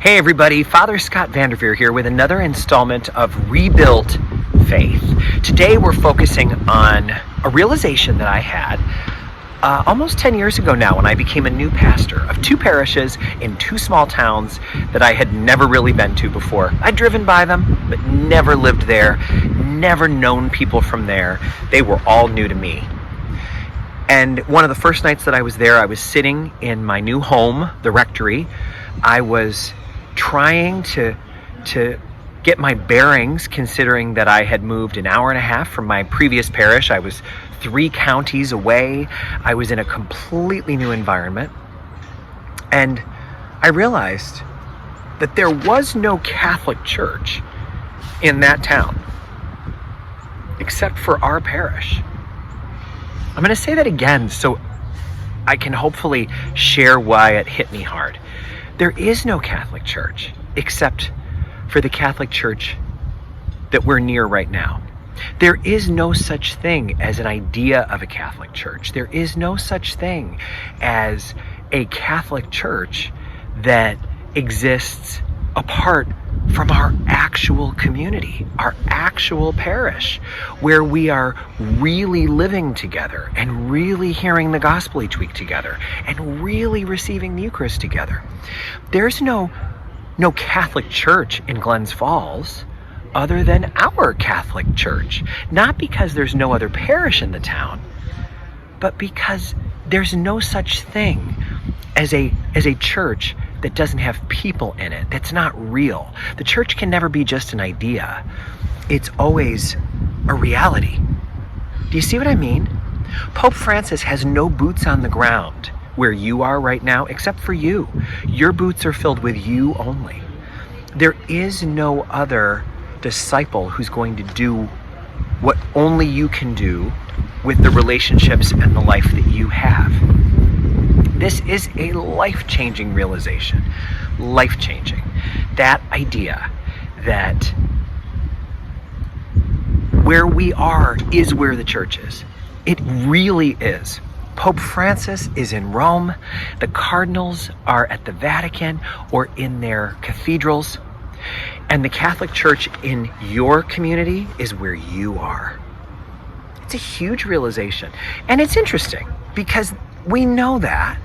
Hey everybody, Father Scott Vanderveer here with another installment of Rebuilt Faith. Today we're focusing on a realization that I had almost 10 years ago now when I became a new pastor of two parishes in two small towns that I had never really been to before. I'd driven by them, but never lived there, never known people from there. They were all new to me. And one of the first nights that I was there, I was sitting in my new home, the rectory. I was trying to get my bearings, considering that I had moved an hour and a half from my previous parish. I was 3 counties away. I was in a completely new environment. And I realized that there was no Catholic church in that town, except for our parish. I'm going to say that again so I can hopefully share why it hit me hard. There is no Catholic church except for the Catholic church that we're near right now. There is no such thing as an idea of a Catholic church. There is no such thing as a Catholic church that exists apart from our actual community, our actual parish, where we are really living together and really hearing the gospel each week together and really receiving the Eucharist together. There's no Catholic church in Glens Falls other than our Catholic church, not because there's no other parish in the town, but because there's no such thing as a church that doesn't have people in it, that's not real. The church can never be just an idea. It's always a reality. Do you see what I mean? Pope Francis has no boots on the ground where you are right now, except for you. Your boots are filled with you only. There is no other disciple who's going to do what only you can do with the relationships and the life that you have. This is a life-changing realization. Life-changing. That idea that where we are is where the church is. It really is. Pope Francis is in Rome. The cardinals are at the Vatican or in their cathedrals. And the Catholic Church in your community is where you are. It's a huge realization. And it's interesting because we know that.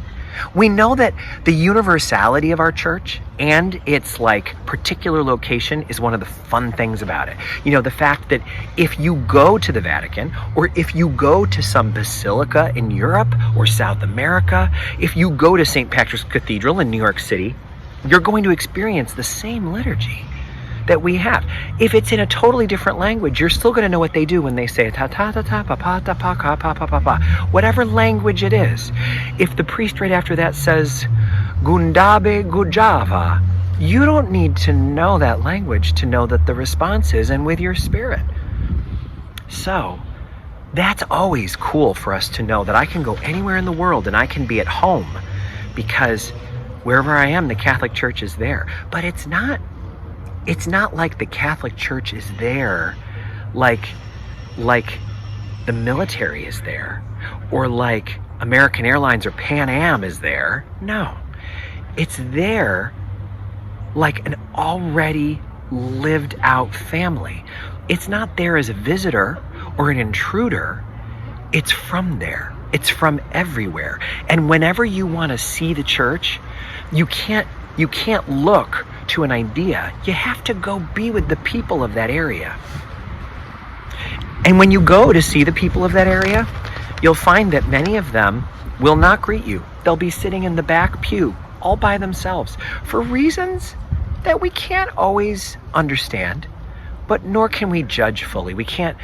We know that the universality of our church and its particular location is one of the fun things about it. You know, the fact that if you go to the Vatican or if you go to some basilica in Europe or South America, if you go to St. Patrick's Cathedral in New York City, you're going to experience the same liturgy that we have. If it's in a totally different language, you're still going to know what they do when they say ta ta ta ta pa pa ta pa ka pa pa pa pa. Whatever language it is. If the priest right after that says Gundabe Gujava, you don't need to know that language to know that the response is and with your spirit. So that's always cool for us to know that I can go anywhere in the world and I can be at home because wherever I am, the Catholic Church is there. But it's not like the Catholic Church is there like the military is there or like American Airlines or Pan Am is there. No. It's there like an already lived out family. It's not there as a visitor or an intruder. It's from there. It's from everywhere. And whenever you want to see the church, you can't look to an idea. You have to go be with the people of that area. And when you go to see the people of that area, you'll find that many of them will not greet you. They'll be sitting in the back pew all by themselves for reasons that we can't always understand, but nor can we judge fully. We can't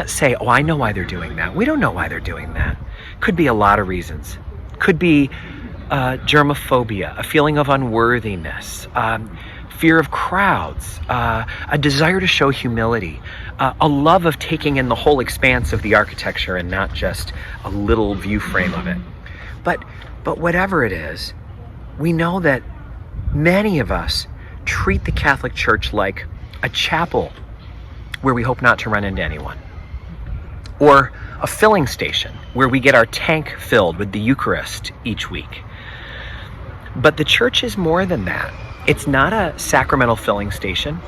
say, oh, I know why they're doing that. We don't know why they're doing that. Could be a lot of reasons. Could be germophobia, a feeling of unworthiness, fear of crowds, a desire to show humility, a love of taking in the whole expanse of the architecture and not just a little view frame of it. But whatever it is, we know that many of us treat the Catholic Church like a chapel where we hope not to run into anyone, or a filling station where we get our tank filled with the Eucharist each week. But the church is more than that. It's not a sacramental filling station,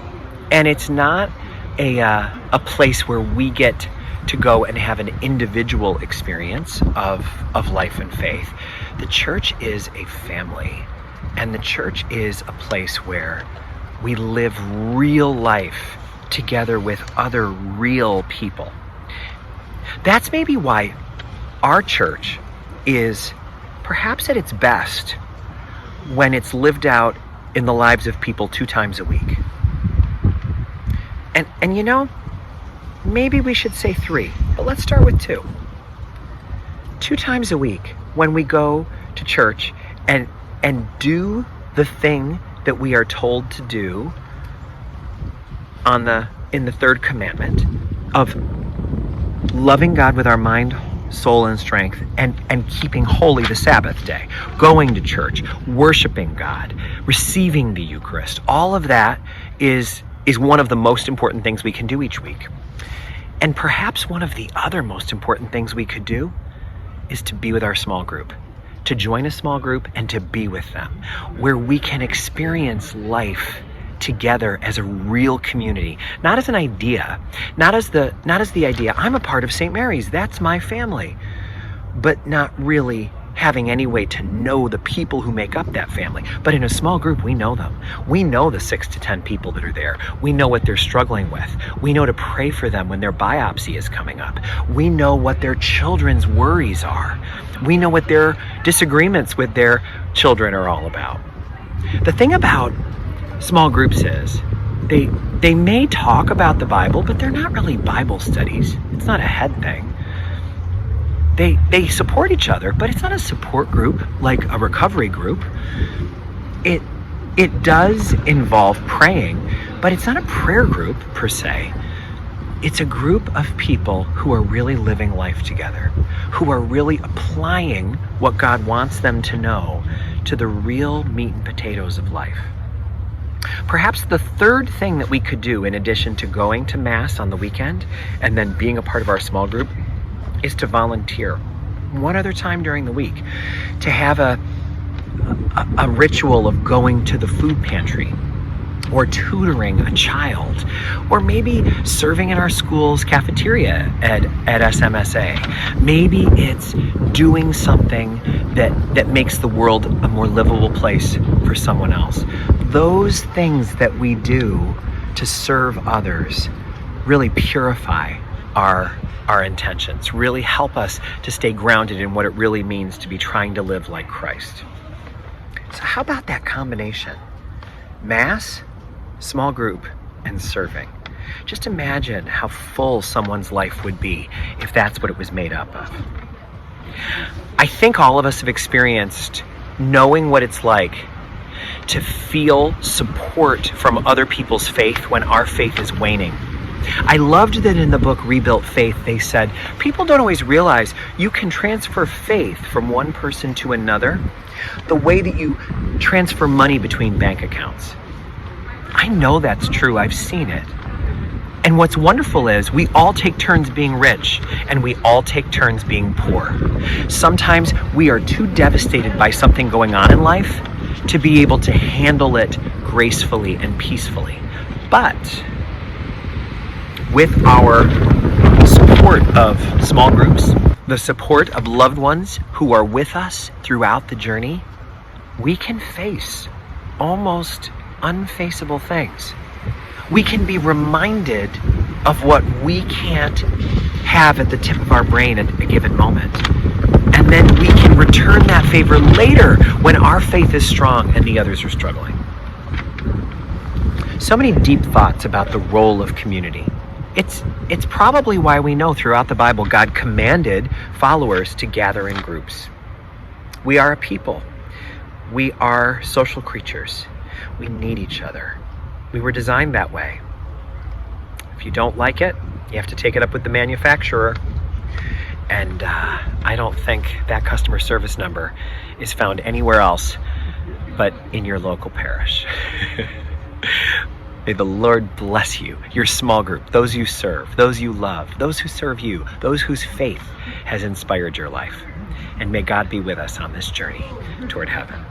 and it's not a place where we get to go and have an individual experience of life and faith. The church is a family, and the church is a place where we live real life together with other real people. That's maybe why our church is perhaps at its best when it's lived out in the lives of people 2 times a week. And you know, maybe we should say 3, but let's start with 2. 2 times a week when we go to church and do the thing that we are told to do in the 3rd commandment of loving God with our mind, soul, and strength, and keeping holy the Sabbath day, going to church, worshiping God, receiving the Eucharist. All of that is one of the most important things we can do each week. And perhaps one of the other most important things we could do is to be with our small group, to join a small group and to be with them, where we can experience life together as a real community, not as an idea, not as the idea, I'm a part of St. Mary's, that's my family, but not really having any way to know the people who make up that family. But in a small group, we know them. We know the 6 to 10 people that are there. We know what they're struggling with. We know to pray for them when their biopsy is coming up. We know what their children's worries are. We know what their disagreements with their children are all about. The thing about small groups is they may talk about the Bible, but they're not really Bible studies. It's not a head thing. They support each other, but it's not a support group like a recovery group. It does involve praying, but it's not a prayer group per se. It's a group of people who are really living life together, who are really applying what God wants them to know to the real meat and potatoes of life. Perhaps the 3rd thing that we could do, in addition to going to Mass on the weekend and then being a part of our small group, is to volunteer one other time during the week, to have a ritual of going to the food pantry, or tutoring a child, or maybe serving in our school's cafeteria at SMSA. Maybe it's doing something that makes the world a more livable place for someone else. Those things that we do to serve others really purify our intentions, really help us to stay grounded in what it really means to be trying to live like Christ. So how about that combination? Mass, small group, and serving. Just imagine how full someone's life would be if that's what it was made up of. I think all of us have experienced knowing what it's like to feel support from other people's faith when our faith is waning. I loved that in the book Rebuilt Faith, they said, people don't always realize you can transfer faith from one person to another the way that you transfer money between bank accounts. I know that's true. I've seen it. And what's wonderful is we all take turns being rich and we all take turns being poor. Sometimes we are too devastated by something going on in life to be able to handle it gracefully and peacefully. But with our support of small groups, the support of loved ones who are with us throughout the journey, we can face almost unfaceable things. We can be reminded of what we can't have at the tip of our brain at a given moment. And then we can return that favor later when our faith is strong and the others are struggling. So many deep thoughts about the role of community. It's probably why we know throughout the Bible God commanded followers to gather in groups. We are a people. We are social creatures. We need each other. We were designed that way. If you don't like it, you have to take it up with the manufacturer. And I don't think that customer service number is found anywhere else but in your local parish. May the Lord bless you, your small group, those you serve, those you love, those who serve you, those whose faith has inspired your life. And may God be with us on this journey toward heaven.